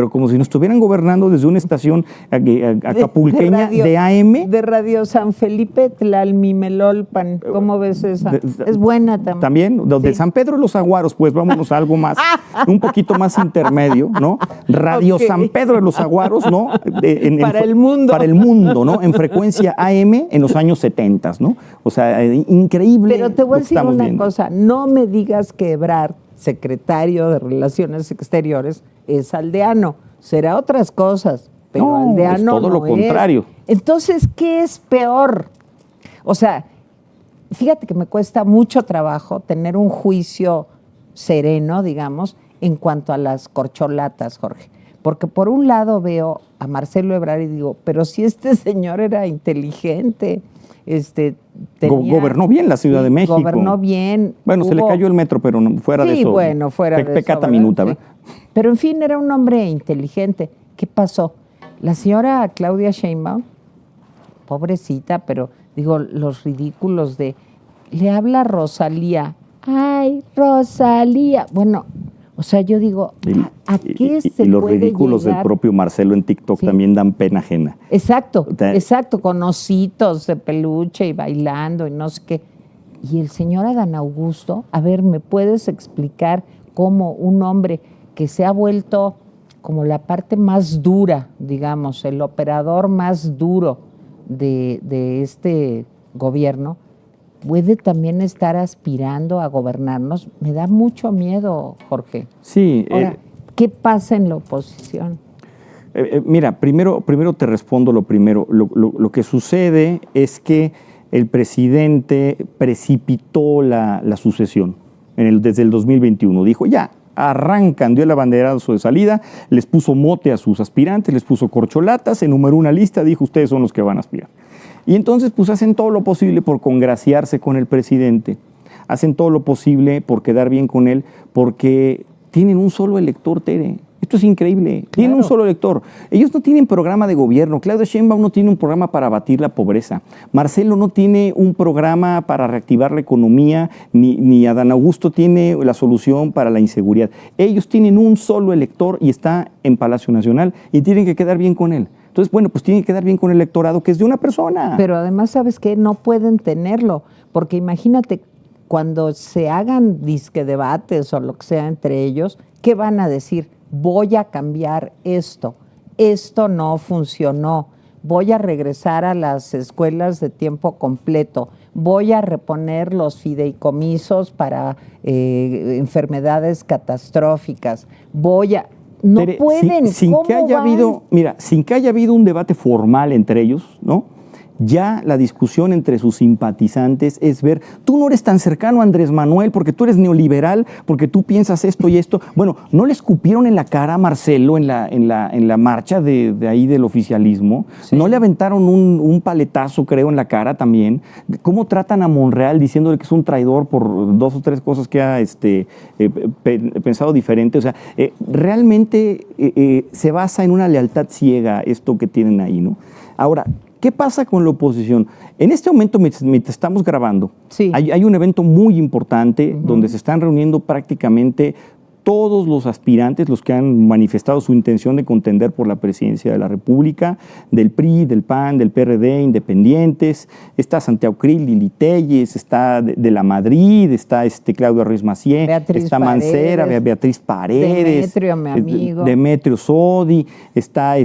como si nos estuvieran gobernando desde una estación acapulqueña de AM. De Radio San Felipe Tlalmimelolpan. ¿Cómo ves eso? Es buena también. También, de San Pedro de los Aguaros, pues vámonos a algo más, un poquito más intermedio, ¿no? Radio San Pedro de los Aguaros, ¿no? Para el mundo. Para el mundo, ¿no? En frecuencia AM en los años 70, ¿no? O sea, increíble. Pero te voy a decir una cosa, no me digas que Ebrard, secretario de Relaciones Exteriores, es aldeano. Será otras cosas, pero no, aldeano es todo no lo contrario. Entonces, ¿qué es peor? O sea, fíjate que me cuesta mucho trabajo tener un juicio sereno, digamos, en cuanto a las corcholatas, Jorge. Porque por un lado veo a Marcelo Ebrard y digo, pero si este señor era inteligente, gobernó bien la Ciudad de México. Gobernó bien. Bueno, se le cayó el metro, pero fuera de eso. Sí, bueno, fuera de eso. Pecata minuta, ¿verdad? Pero en fin, era un hombre inteligente. ¿Qué pasó? La señora Claudia Sheinbaum, pobrecita, pero digo, los ridículos le habla a Rosalía. ¡Ay, Rosalía! Bueno, o sea, yo digo, ¿a qué se puede Y los ridículos llegar? del propio Marcelo en TikTok también dan pena ajena. Exacto, con ositos de peluche y bailando y no sé qué. Y el señor Adán Augusto, a ver, ¿me puedes explicar cómo un hombre que se ha vuelto como la parte más dura, digamos, el operador más duro de este gobierno, puede también estar aspirando a gobernarnos? Me da mucho miedo, Jorge. Sí. Ahora, ¿qué pasa en la oposición? Mira, primero te respondo lo primero. Lo que sucede es que el presidente precipitó la sucesión desde el 2021. Dijo, ya, arrancan, dio el abanderazo de salida, les puso mote a sus aspirantes, les puso corcholatas, enumeró una lista, dijo, ustedes son los que van a aspirar. Y entonces pues hacen todo lo posible por congraciarse con el presidente, hacen todo lo posible por quedar bien con él, porque tienen un solo elector, Tere. Esto es increíble. Claro. Tienen un solo elector. Ellos no tienen programa de gobierno. Claudia Sheinbaum no tiene un programa para abatir la pobreza. Marcelo no tiene un programa para reactivar la economía, ni Adán Augusto tiene la solución para la inseguridad. Ellos tienen un solo elector y está en Palacio Nacional y tienen que quedar bien con él. Entonces, bueno, pues tienen que quedar bien con el electorado que es de una persona. Pero además, ¿sabes qué? No pueden tenerlo, porque imagínate, cuando se hagan disque debates o lo que sea entre ellos, ¿qué van a decir? Voy a cambiar esto no funcionó, voy a regresar a las escuelas de tiempo completo, voy a reponer los fideicomisos para enfermedades catastróficas, no Tere, pueden. Sin que haya habido un debate formal entre ellos, ¿no? Ya la discusión entre sus simpatizantes es ver, tú no eres tan cercano a Andrés Manuel porque tú eres neoliberal, porque tú piensas esto y esto. Bueno, ¿no le escupieron en la cara a Marcelo en la marcha de ahí del oficialismo? Sí. ¿No le aventaron un paletazo, creo, en la cara también? ¿Cómo tratan a Monreal diciéndole que es un traidor por 2 o 3 cosas que ha pensado diferente? O sea, realmente se basa en una lealtad ciega esto que tienen ahí, ¿no? Ahora, ¿Qué pasa con la oposición? En este momento, mientras estamos grabando, Sí. hay un evento muy importante donde se están reuniendo prácticamente todos los aspirantes, los que han manifestado su intención de contender por la presidencia de la República, del PRI, del PAN, del PRD, independientes. Está Santiago Krill, Lili Telles, está de la Madrid, está Claudio Ruiz Massieu, Beatriz está Mancera, Paredes, Beatriz Paredes, Demetrio, mi amigo. Demetrio Sodi, está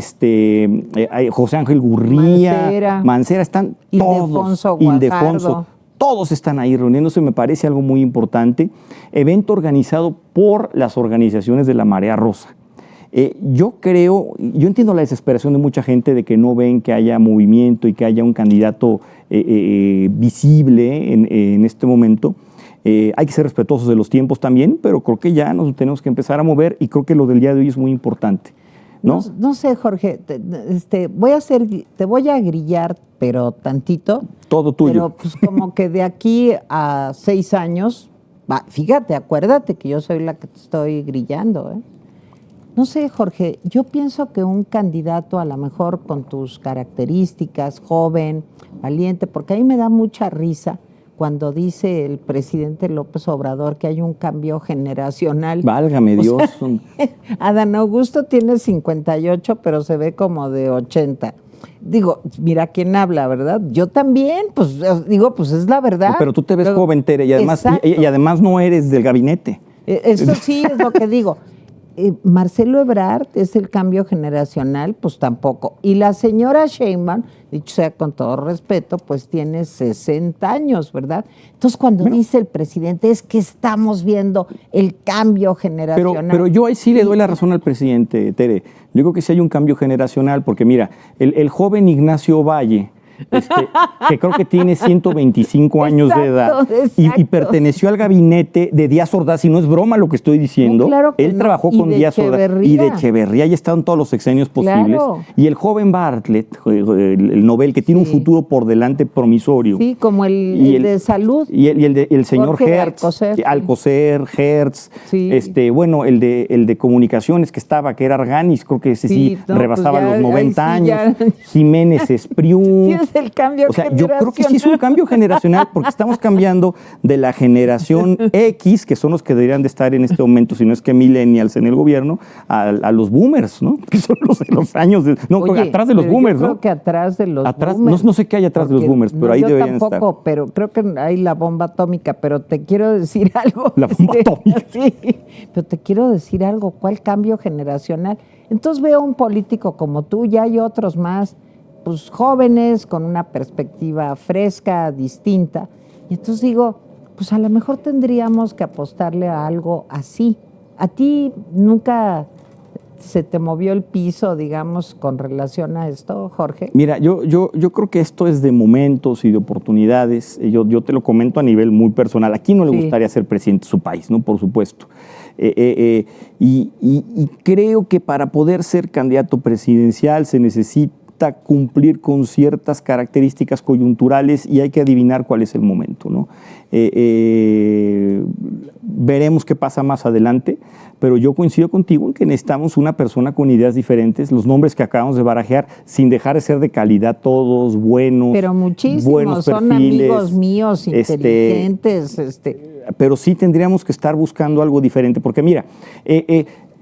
José Ángel Gurría, Mancera, están Ildefonso todos, Ildefonso. Todos están ahí reuniéndose, me parece algo muy importante. Evento organizado por las organizaciones de la Marea Rosa. Yo entiendo la desesperación de mucha gente de que no ven que haya movimiento y que haya un candidato visible en este momento. Hay que ser respetuosos de los tiempos también, pero creo que ya nos tenemos que empezar a mover y creo que lo del día de hoy es muy importante. No sé, Jorge, te voy a grillar, pero tantito. Todo tuyo. Pero pues como que de aquí a 6 años, fíjate, acuérdate que yo soy la que te estoy grillando, ¿eh? No sé, Jorge, yo pienso que un candidato a lo mejor con tus características, joven, valiente, porque a mí me da mucha risa cuando dice el presidente López Obrador que hay un cambio generacional. Válgame Dios. Adán Augusto tiene 58, pero se ve como de 80. Digo, mira quién habla, ¿verdad? Yo también, pues digo, pues es la verdad. Pero tú te ves joven, Tere, y además no eres del gabinete. Eso sí es lo que digo. Marcelo Ebrard es el cambio generacional, pues tampoco. Y la señora Sheinbaum, dicho sea con todo respeto, pues tiene 60 años, ¿verdad? Entonces cuando dice el presidente es que estamos viendo el cambio generacional. Pero yo ahí sí le doy la razón al presidente, Tere. Yo creo que sí hay un cambio generacional, porque mira, el joven Ignacio Valle, que creo que tiene 125 años de edad y perteneció al gabinete de Díaz Ordaz, y no es broma lo que estoy diciendo. Claro que él trabajó con Díaz Ordaz y de Echeverría, y ha estado en todos los sexenios posibles. Claro. Y el joven Bartlett, el Nobel, que tiene un futuro por delante promisorio. Sí, como el de salud. Y el señor Hertz, Alcocer, Hertz, bueno, el de comunicaciones que era Arganis, creo que ese sí rebasaba los 90 años. Jiménez Espriu. El cambio yo creo que sí es un cambio generacional, porque estamos cambiando de la generación X, que son los que deberían de estar en este momento, si no es que millennials en el gobierno, a los boomers, ¿no? Que son los años atrás de los boomers, yo ¿no? creo que atrás de los boomers. No sé qué hay atrás de los boomers, pero ahí deberían estar. Yo tampoco, pero creo que hay la bomba atómica, pero te quiero decir algo. La bomba atómica. Sí, pero te quiero decir algo, ¿cuál cambio generacional? Entonces veo un político como tú, ya hay otros más, pues jóvenes, con una perspectiva fresca, distinta. Y entonces digo, pues a lo mejor tendríamos que apostarle a algo así. ¿A ti nunca se te movió el piso, digamos, con relación a esto, Jorge? Mira, yo creo que esto es de momentos y de oportunidades. Yo te lo comento a nivel muy personal. Aquí no le gustaría ser presidente de su país, ¿no? Por supuesto. Y creo que para poder ser candidato presidencial se necesita cumplir con ciertas características coyunturales y hay que adivinar cuál es el momento, ¿no? Veremos qué pasa más adelante, pero yo coincido contigo en que necesitamos una persona con ideas diferentes. Los nombres que acabamos de barajear, sin dejar de ser de calidad, todos buenos, pero muchísimos, buenos perfiles, son amigos míos, inteligentes. Pero sí tendríamos que estar buscando algo diferente, porque mira,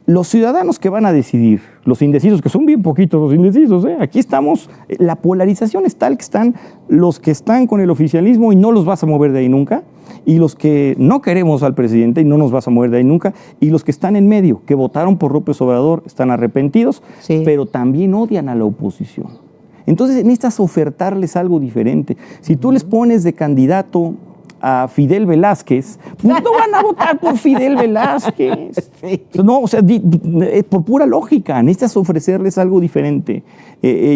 los ciudadanos que van a decidir, los indecisos, que son bien poquitos los indecisos, aquí estamos, la polarización es tal que están los que están con el oficialismo y no los vas a mover de ahí nunca, y los que no queremos al presidente y no nos vas a mover de ahí nunca, y los que están en medio, que votaron por López Obrador, están arrepentidos, pero también odian a la oposición. Entonces necesitas ofertarles algo diferente. Si tú les pones de candidato a Fidel Velázquez, pues no van a votar por Fidel Velázquez. No, o sea, por pura lógica, necesitas ofrecerles algo diferente.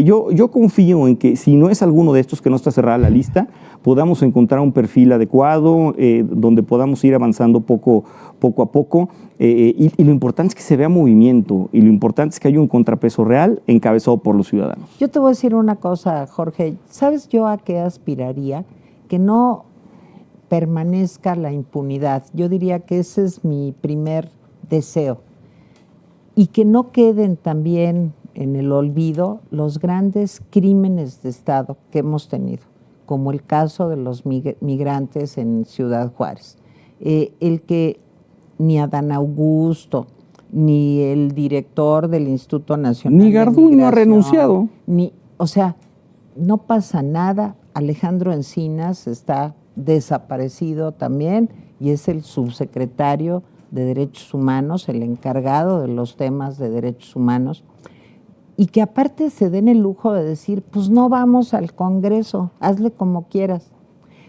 Yo confío en que si no es alguno de estos, que no está cerrada la lista, podamos encontrar un perfil adecuado, donde podamos ir avanzando poco a poco. Y lo importante es que se vea movimiento, y lo importante es que haya un contrapeso real encabezado por los ciudadanos. Yo te voy a decir una cosa, Jorge. ¿Sabes yo a qué aspiraría? Que no permanezca la impunidad. Yo diría que ese es mi primer deseo. Y que no queden también en el olvido los grandes crímenes de Estado que hemos tenido, como el caso de los migrantes en Ciudad Juárez. El que ni Adán Augusto, ni el director del Instituto Nacional ni Garduño ha renunciado. O sea, no pasa nada. Alejandro Encinas está desaparecido también y es el subsecretario de Derechos Humanos, el encargado de los temas de derechos humanos, y que aparte se den el lujo de decir, pues no vamos al Congreso, hazle como quieras.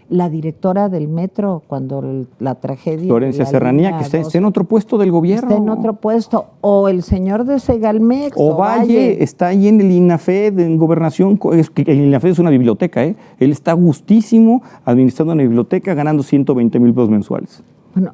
La directora del metro, cuando la tragedia... Florencia Serranía, que está en otro puesto del gobierno. Está en otro puesto. O el señor de Segalmex. O Valle está ahí en el INAFED, en Gobernación. El INAFED es una biblioteca, ¿eh? Él está gustísimo administrando una biblioteca, ganando 120,000 pesos mensuales. Bueno,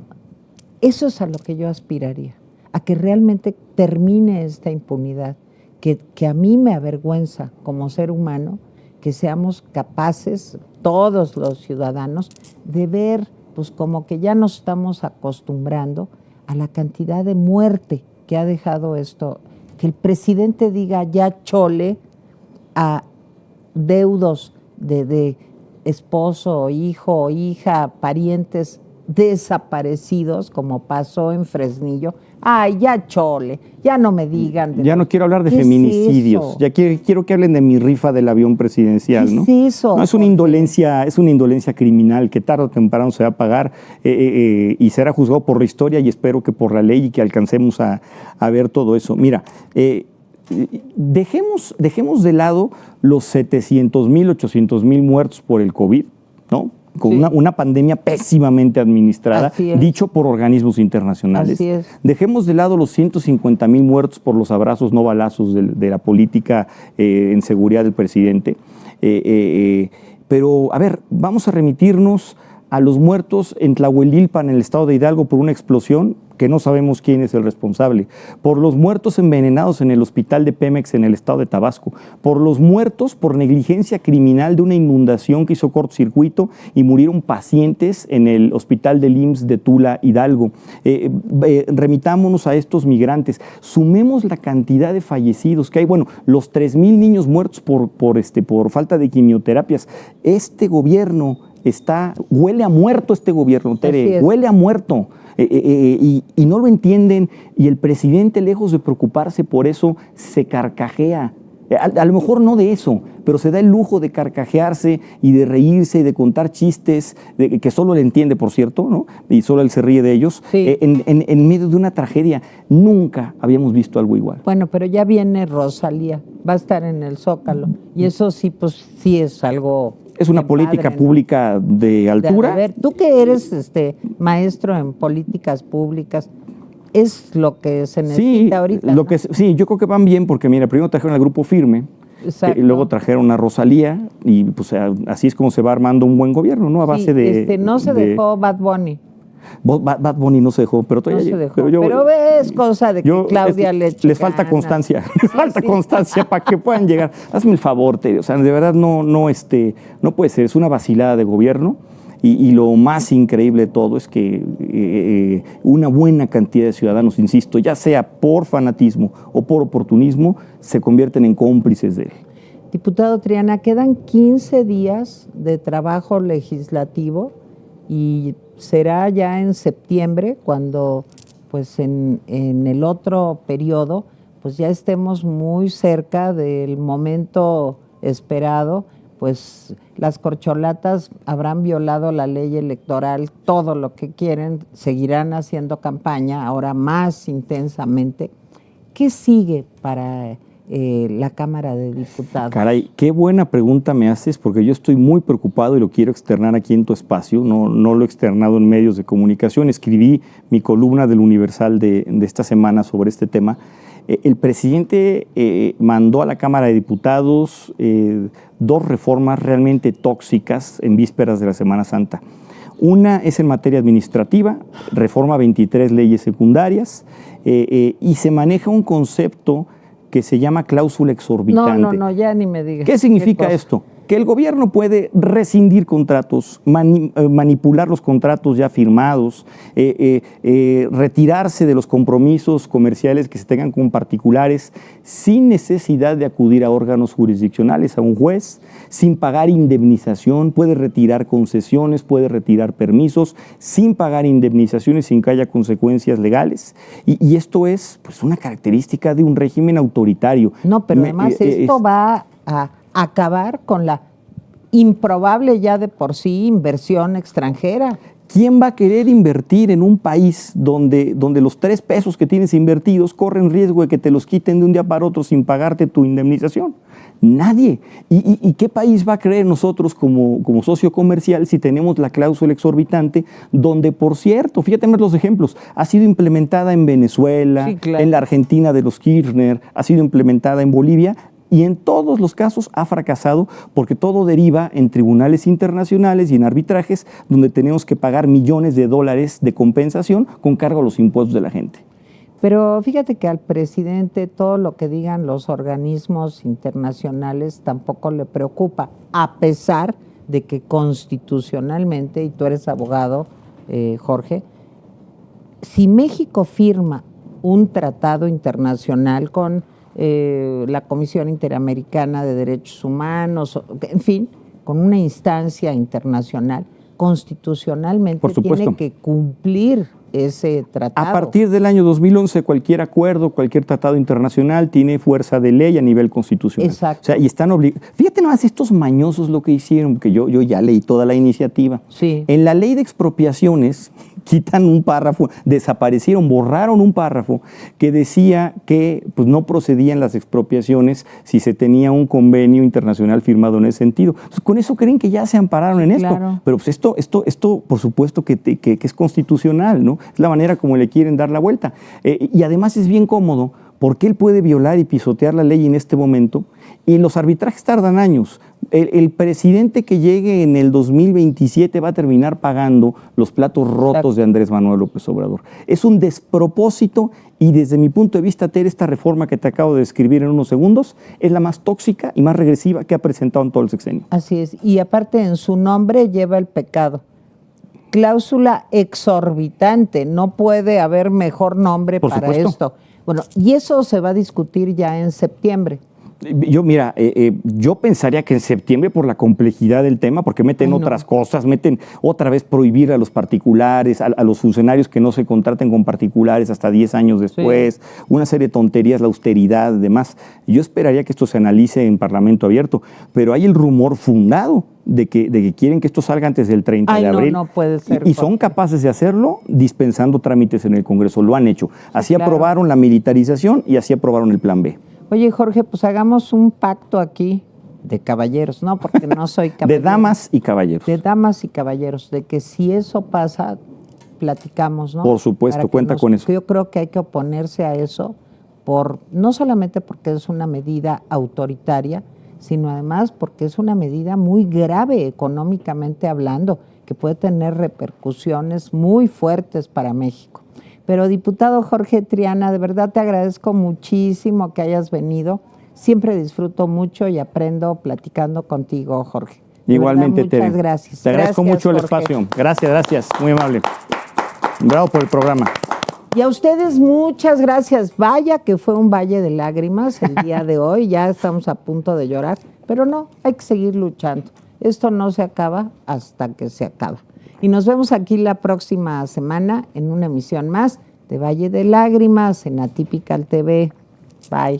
eso es a lo que yo aspiraría, a que realmente termine esta impunidad, que a mí me avergüenza como ser humano, que seamos capaces, todos los ciudadanos, de ver, pues como que ya nos estamos acostumbrando a la cantidad de muerte que ha dejado esto, que el presidente diga ya chole a deudos de esposo, hijo, hija, parientes desaparecidos, como pasó en Fresnillo. Ay, ya chole, ya no me digan. Ya no quiero hablar de feminicidios, ya quiero que hablen de mi rifa del avión presidencial, ¿no? ¿Qué es eso? No, es una indolencia criminal que tarde o temprano se va a pagar y será juzgado por la historia y espero que por la ley y que alcancemos a ver todo eso. Mira, dejemos de lado los 700,000, 800,000 muertos por el COVID, ¿no? Con una pandemia pésimamente administrada, dicho por organismos internacionales. Así es. Dejemos de lado los 150,000 muertos por los abrazos no balazos de la política en seguridad del presidente. Pero, a ver, vamos a remitirnos a los muertos en Tlahuelilpan, en el estado de Hidalgo, por una explosión que no sabemos quién es el responsable, por los muertos envenenados en el hospital de Pemex en el estado de Tabasco, por los muertos por negligencia criminal de una inundación que hizo cortocircuito y murieron pacientes en el hospital del IMSS de Tula, Hidalgo. Remitámonos a estos migrantes, sumemos la cantidad de fallecidos que hay, bueno, los 3,000 niños muertos por falta de quimioterapias. Este gobierno huele a muerto este gobierno, Tere, huele a muerto. Y no lo entienden y el presidente, lejos de preocuparse por eso, se carcajea. A lo mejor no de eso, pero se da el lujo de carcajearse y de reírse y de contar chistes, que solo él entiende, por cierto, ¿no? Y solo él se ríe de ellos, en medio de una tragedia. Nunca habíamos visto algo igual. Bueno, pero ya viene Rosalía, va a estar en el Zócalo, y eso sí, pues sí es algo... Es una política pública de altura. A ver, tú que eres maestro en políticas públicas, es lo que se necesita ahorita. ¿No? Sí, yo creo que van bien porque, mira, primero trajeron al Grupo Firme, y luego trajeron a Rosalía, y pues así es como se va armando un buen gobierno, ¿no? A base de... no se dejó Bad Bunny. Bad Bunny no se dejó, pero todavía... No se dejó, pero es cosa de que Claudia le eche les falta constancia, les falta constancia para que puedan llegar. Hazme el favor, Tere, o sea, de verdad no puede ser, es una vacilada de gobierno y lo más increíble de todo es que una buena cantidad de ciudadanos, insisto, ya sea por fanatismo o por oportunismo, se convierten en cómplices de él. Diputado Triana, quedan 15 días de trabajo legislativo y será ya en septiembre cuando pues en el otro periodo pues ya estemos muy cerca del momento esperado, pues las corcholatas habrán violado la ley electoral, todo lo que quieren, seguirán haciendo campaña ahora más intensamente. ¿Qué sigue para la Cámara de Diputados? Caray, qué buena pregunta me haces, porque yo estoy muy preocupado y lo quiero externar aquí en tu espacio, no lo he externado en medios de comunicación, escribí mi columna del Universal de esta semana sobre este tema. El presidente mandó a la Cámara de Diputados 2 reformas realmente tóxicas en vísperas de la Semana Santa. Una es en materia administrativa, reforma 23 leyes secundarias, y se maneja un concepto que se llama cláusula exorbitante. No, ya ni me digas. ¿Qué significa esto? que el gobierno puede rescindir contratos, manipular los contratos ya firmados, retirarse de los compromisos comerciales que se tengan con particulares sin necesidad de acudir a órganos jurisdiccionales, a un juez, sin pagar indemnización, puede retirar concesiones, puede retirar permisos, sin pagar indemnizaciones, sin que haya consecuencias legales. Y esto es pues, una característica de un régimen autoritario. No, pero además esto va a acabar con la improbable ya de por sí inversión extranjera. ¿Quién va a querer invertir en un país donde los 3 pesos que tienes invertidos corren riesgo de que te los quiten de un día para otro sin pagarte tu indemnización? Nadie. ¿Y qué país va a creer nosotros como socio comercial si tenemos la cláusula exorbitante donde, por cierto, fíjate más los ejemplos, ha sido implementada en Venezuela, sí, claro, en la Argentina de los Kirchner, ha sido implementada en Bolivia? Y en todos los casos ha fracasado porque todo deriva en tribunales internacionales y en arbitrajes donde tenemos que pagar millones de dólares de compensación con cargo a los impuestos de la gente. Pero fíjate que al presidente todo lo que digan los organismos internacionales tampoco le preocupa, a pesar de que constitucionalmente, y tú eres abogado, Jorge, si México firma un tratado internacional con la Comisión Interamericana de Derechos Humanos, en fin, con una instancia internacional, constitucionalmente tiene que cumplir ese tratado. A partir del año 2011, cualquier acuerdo, cualquier tratado internacional tiene fuerza de ley a nivel constitucional. Exacto. O sea, y están obligados. Fíjate nomás estos mañosos lo que hicieron, porque yo ya leí toda la iniciativa. Sí. En la ley de expropiaciones quitan un párrafo, desaparecieron, borraron un párrafo que decía que pues, no procedían las expropiaciones si se tenía un convenio internacional firmado en ese sentido. Entonces, con eso creen que ya se ampararon en esto. Claro. Pero pues esto por supuesto que es constitucional, ¿no? Es la manera como le quieren dar la vuelta. Y además es bien cómodo porque él puede violar y pisotear la ley en este momento y los arbitrajes tardan años. El presidente que llegue en el 2027 va a terminar pagando los platos rotos de Andrés Manuel López Obrador. Es un despropósito y desde mi punto de vista, Tere, esta reforma que te acabo de describir en unos segundos es la más tóxica y más regresiva que ha presentado en todo el sexenio. Así es. Y aparte en su nombre lleva el pecado. Cláusula exorbitante. No puede haber mejor nombre Por para supuesto. esto. Bueno, y eso se va a discutir ya en septiembre. Yo pensaría que en septiembre por la complejidad del tema, porque meten otras cosas, meten otra vez prohibir a los particulares, a los funcionarios que no se contraten con particulares hasta 10 años después, una serie de tonterías, la austeridad, demás. Yo esperaría que esto se analice en Parlamento abierto, pero hay el rumor fundado de que quieren que esto salga antes del 30 de abril. No puede ser. Y son capaces de hacerlo dispensando trámites en el Congreso. Lo han hecho. Así claro. aprobaron la militarización y así aprobaron el Plan B. Oye, Jorge, pues hagamos un pacto aquí de caballeros, ¿no? Porque no soy caballero. De damas y caballeros. De damas y caballeros, de que si eso pasa, platicamos, ¿no? Por supuesto, cuenta con eso. Yo creo que hay que oponerse a eso, no solamente porque es una medida autoritaria, sino además porque es una medida muy grave económicamente hablando, que puede tener repercusiones muy fuertes para México. Pero, diputado Jorge Triana, de verdad te agradezco muchísimo que hayas venido. Siempre disfruto mucho y aprendo platicando contigo, Jorge. Igualmente, Tere. Muchas gracias. Te agradezco mucho el Jorge. espacio. Gracias. Muy amable. Bravo por el programa. Y a ustedes muchas gracias. Vaya que fue un valle de lágrimas el día de hoy. Ya estamos a punto de llorar. Pero no, hay que seguir luchando. Esto no se acaba hasta que se acaba. Y nos vemos aquí la próxima semana en una emisión más de Valle de Lágrimas en Atypical TV. Bye.